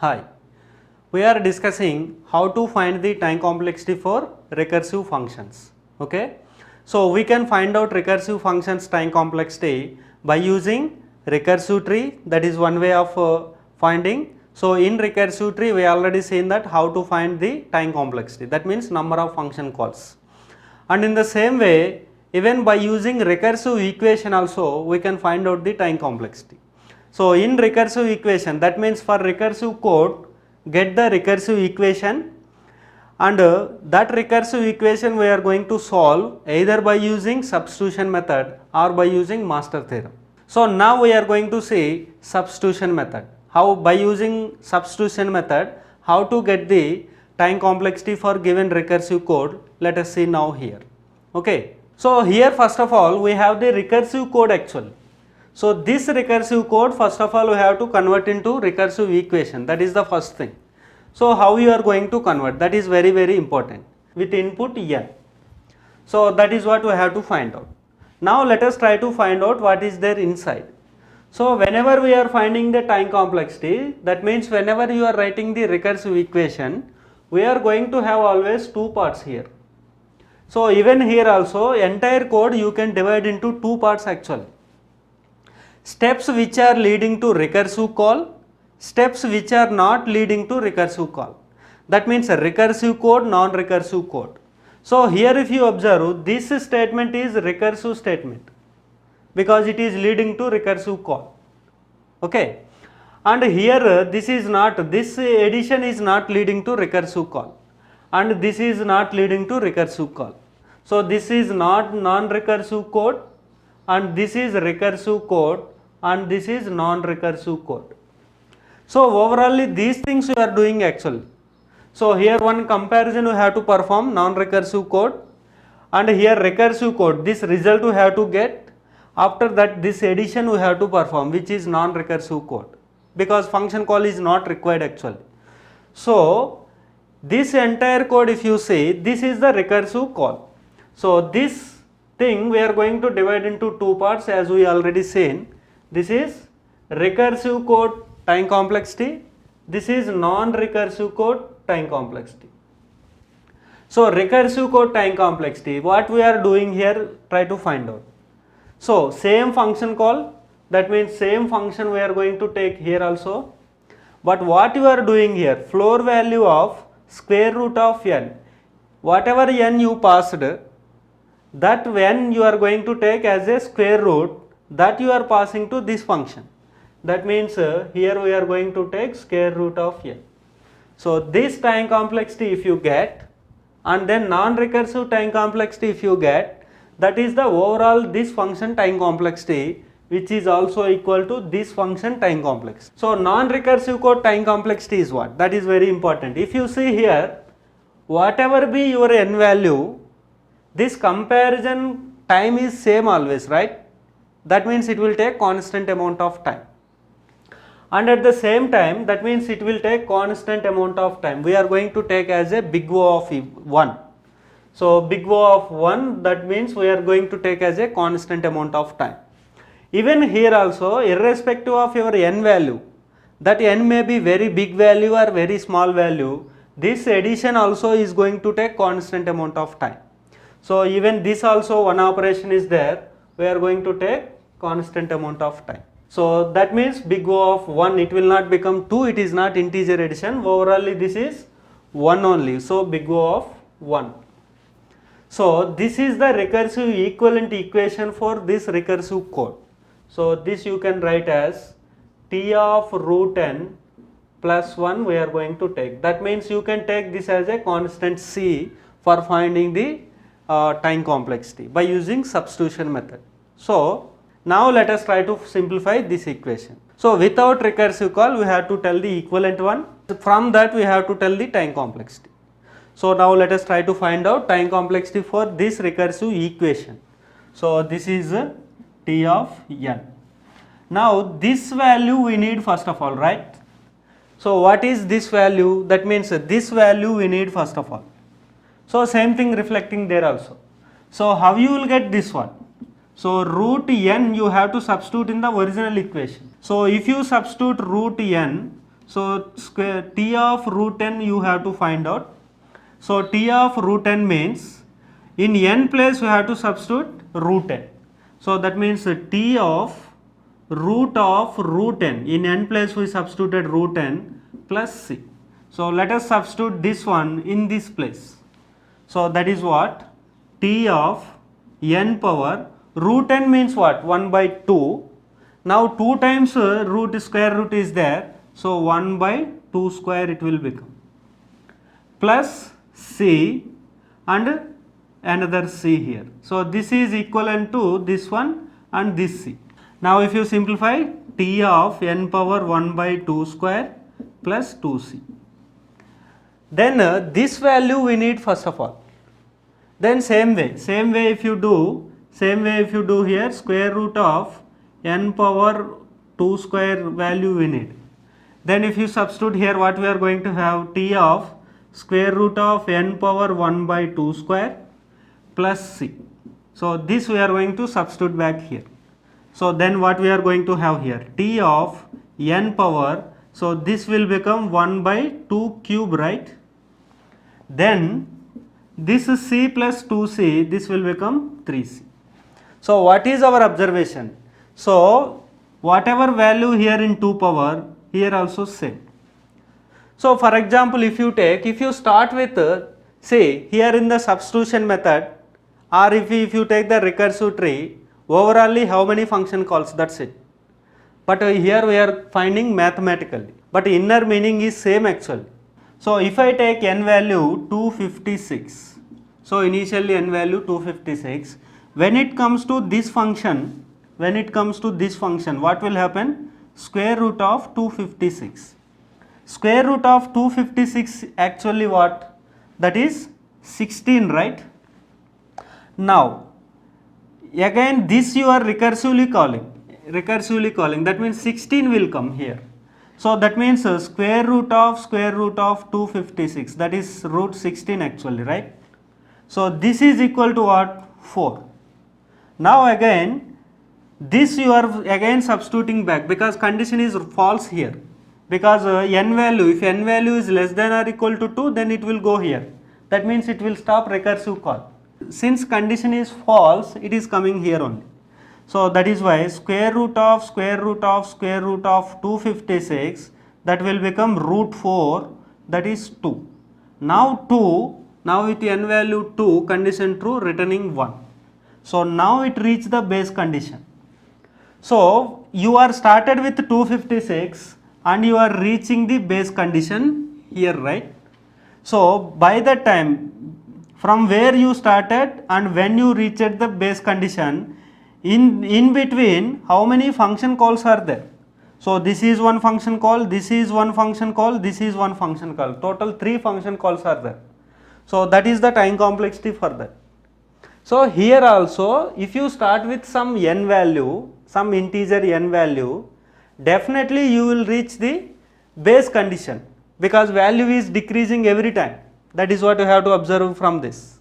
Hi, we are discussing how to find the time complexity for recursive functions. Okay, so we can find out recursive functions time complexity by using recursive tree. That is one way of finding. So in recursive tree we already seen that how to find the time complexity, that means number of function calls. And in the same way, even by using recursive equation also we can find out the time complexity. So in recursive equation, that means for recursive code, get the recursive equation, and that recursive equation we are going to solve either by using substitution method or by using master theorem. So now we are going to see substitution method. How by using substitution method, how to get the time complexity for given recursive code, let us see now here. Okay, so here first of all we have the recursive code actually. So this recursive code, first of all we have to convert into recursive equation, that is the first thing. So how you are going to convert, that is very important, with input n. So that is what we have to find out. Now let us try to find out what is there inside. So whenever we are finding the time complexity, that means whenever you are writing the recursive equation, we are going to have always two parts here. So even here also entire code you can divide into two parts actually. Steps which are leading to recursive call, steps which are not leading to recursive call. That means a recursive code, non-recursive code. So here if you observe, this statement is recursive statement because it is leading to recursive call. Okay, and here this is not, this addition is not leading to recursive call, and this is not leading to recursive call. So this is not non-recursive code, and this is recursive code, and this is non-recursive code. So overall these things you are doing actually. So here one comparison you have to perform, non-recursive code, and here recursive code, this result you have to get. After that this addition you have to perform, which is non-recursive code, because function call is not required actually. So this entire code if you see, this is the recursive call. So this thing we are going to divide into two parts as we already seen. This is recursive code time complexity, this is non-recursive code time complexity. So recursive code time complexity, what we are doing here, try to find out. So same function call, that means same function we are going to take here also, but what you are doing here, floor value of square root of n, whatever n you passed, that n you are going to take as a square root, that you are passing to this function. That means here we are going to take square root of n. So this time complexity if you get, and then non-recursive time complexity if you get, that is the overall this function time complexity, which is also equal to this function time complexity. So non-recursive code time complexity is what? That is very important. If you see here, whatever be your n value, this comparison time is same always, right? That means it will take constant amount of time. And at the same time, that means it will take constant amount of time. We are going to take as a big O of 1. So big O of 1, that means we are going to take as a constant amount of time. Even here also, irrespective of your n value, that n may be very big value or very small value, this addition also is going to take constant amount of time. So even this also one operation is there, we are going to take constant amount of time. So that means big O of 1, it will not become 2, it is not integer addition, overall this is 1 only, so big O of 1. So this is the recursive equivalent equation for this recursive code. So this you can write as t of root n plus 1 we are going to take. That means you can take this as a constant c for finding the time complexity by using substitution method. So now let us try to simplify this equation. So without recursive call we have to tell the equivalent one, from that we have to tell the time complexity. So now let us try to find out time complexity for this recursive equation. So this is t of n. Now this value we need first of all, right? So what is this value? That means this value we need first of all. So same thing reflecting there also. So how you will get this one? So root n you have to substitute in the original equation. So if you substitute root n, So square t of root n you have to find out. So t of root n means in n place we have to substitute root n. So that means t of root n, in n place we substituted root n plus c. So let us substitute this one in this place. So that is what? T of n power root n means what? 1 by 2. Now 2 times root square root is there. So 1 by 2 square it will become. Plus c and another c here. So this is equivalent to this one and this c. Now if you simplify, t of n power 1 by 2 square plus 2c. Then this value we need first of all. Then same way if you do here, square root of n power 2 square value we need. Then if you substitute here, what we are going to have? T of square root of n power 1 by 2 square plus c. So this we are going to substitute back here. So then what we are going to have here? T of n power, so this will become 1 by 2 cube, right? Then this is c plus 2c, this will become 3c. So what is our observation? So whatever value here in 2 power, here also same. So for example, if you start with say here in the substitution method, or if you take the recursive tree, overally how many function calls, that's it. But here we are finding mathematically, but inner meaning is same actually. So if I take n value 256, so initially n value 256, when it comes to this function, what will happen? Square root of 256. Square root of 256 actually what? That is 16, right? Now again this you are recursively calling, that means 16 will come here. So that means square root of 256, that is root 16 actually, right? So this is equal to what? 4. Now again this you are again substituting back, because condition is false here, because n value, if n value is less than or equal to 2, then it will go here. That means it will stop recursive call. Since condition is false, it is coming here only. So that is why square root of 256, that will become root 4, that is 2. Now with n value 2, condition true, returning 1. So now it reached the base condition. So you are started with 256 and you are reaching the base condition here, right? So by that time, from where you started and when you reached the base condition, in between how many function calls are there? So this is one function call, this is one function call, this is one function call. Total 3 function calls are there. So that is the time complexity for that. So here also, if you start with some n value, some integer n value, definitely you will reach the base condition, because value is decreasing every time. That is what you have to observe from this.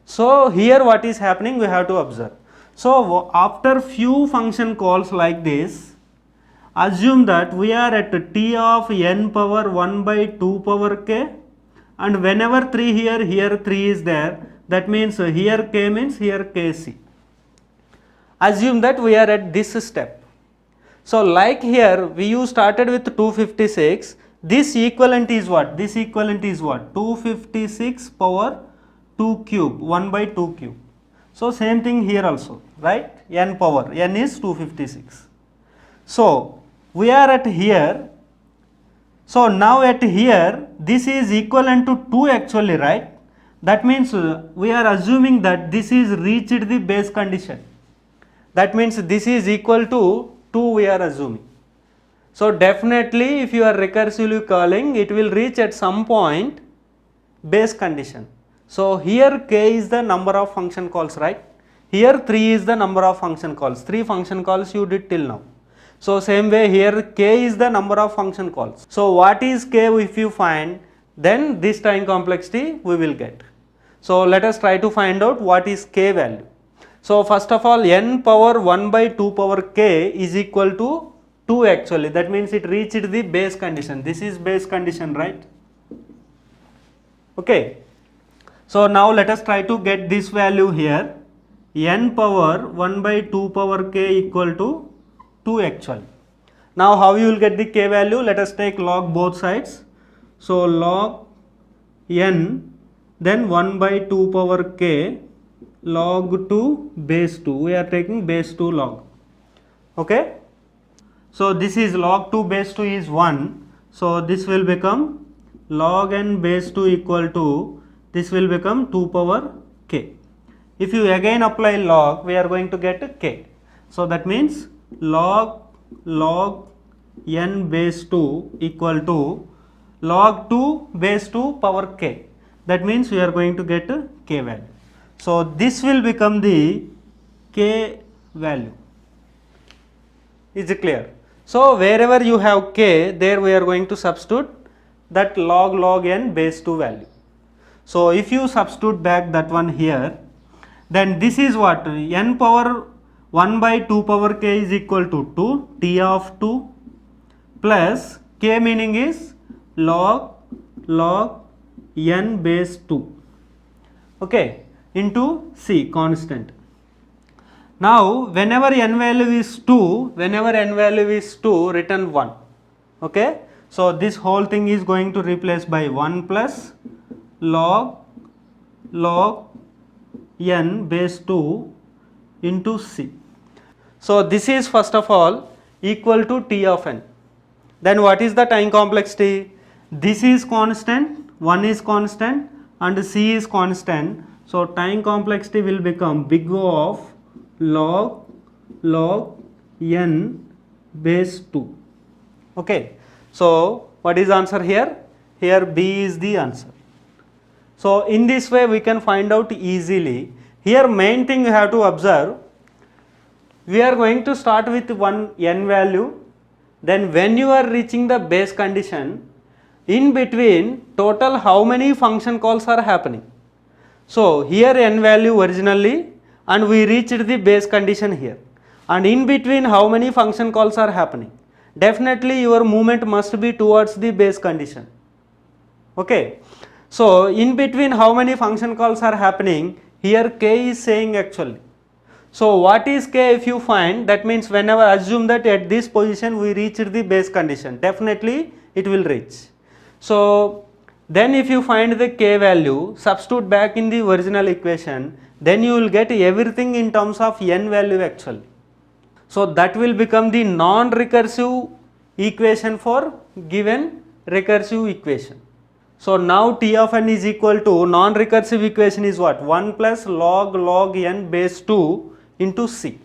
So here what is happening, we have to observe. So after few function calls like this, assume that we are at t of n power 1 by 2 power k, and whenever 3 here 3 is there, that means here k means here kc. Assume that we are at this step. So like here you started with 256, this equivalent is what? 256 power 2 cube, 1 by 2 cube. So same thing here also, right? N power, n is 256. So we are at here. So now at here, this is equivalent to 2 actually, right? That means we are assuming that this is reached the base condition. That means this is equal to 2 we are assuming. So definitely if you are recursively calling, it will reach at some point base condition. So here k is the number of function calls, right? Here 3 is the number of function calls. 3 function calls you did till now. So same way here k is the number of function calls. So what is k if you find, then this time complexity we will get. So let us try to find out what is k value. So first of all, n power 1 by 2 power k is equal to 2 actually, that means it reached the base condition. This is base condition, right? Okay. So now let us try to get this value here. N power 1 by 2 power k equal to 2 actually. Now how you will get the k value? Let us take log both sides. So log n, then 1 by 2 power k log 2 base 2. We are taking base 2 log. Okay. So this is log 2 base 2 is 1. So this will become log n base 2 equal to, this will become 2 power k. If you again apply log, we are going to get k. So that means log n base 2 equal to log 2 base 2 power k. That means we are going to get k value. So this will become the k value. Is it clear? So wherever you have k, there we are going to substitute that log n base 2 value. So if you substitute back that one here, then this is what? N power 1 by 2 power k is equal to 2, t of 2 plus k, meaning is log n base 2, okay, into c constant. Now whenever n value is 2, return 1, okay. So this whole thing is going to replace by 1 plus log n base 2 into c. So this is first of all equal to t of n. Then what is the time complexity? This is constant, 1 is constant and c is constant. So time complexity will become big O of log n base 2. Okay. So what is answer here? Here B is the answer. So in this way we can find out easily. Here main thing you have to observe, we are going to start with one n value, then when you are reaching the base condition, in between total how many function calls are happening. So here n value originally and we reached the base condition here, and in between how many function calls are happening. Definitely your movement must be towards the base condition. Okay. So in between how many function calls are happening, here k is saying actually. So what is k if you find, that means whenever assume that at this position we reached the base condition, definitely it will reach. So then if you find the k value, substitute back in the original equation, then you will get everything in terms of n value actually. So that will become the non-recursive equation for given recursive equation. So now t of n is equal to, non-recursive equation is what? 1 plus log n base 2 into c.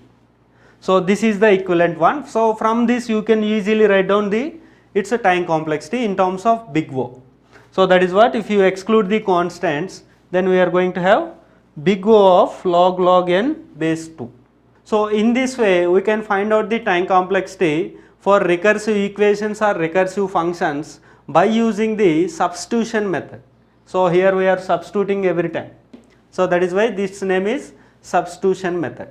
So this is the equivalent one. So from this you can easily write down its a time complexity in terms of big O. So that is what, if you exclude the constants, then we are going to have big O of log n base 2. So in this way we can find out the time complexity for recursive equations or recursive functions by using the substitution method. So here we are substituting every time. So that is why this name is substitution method.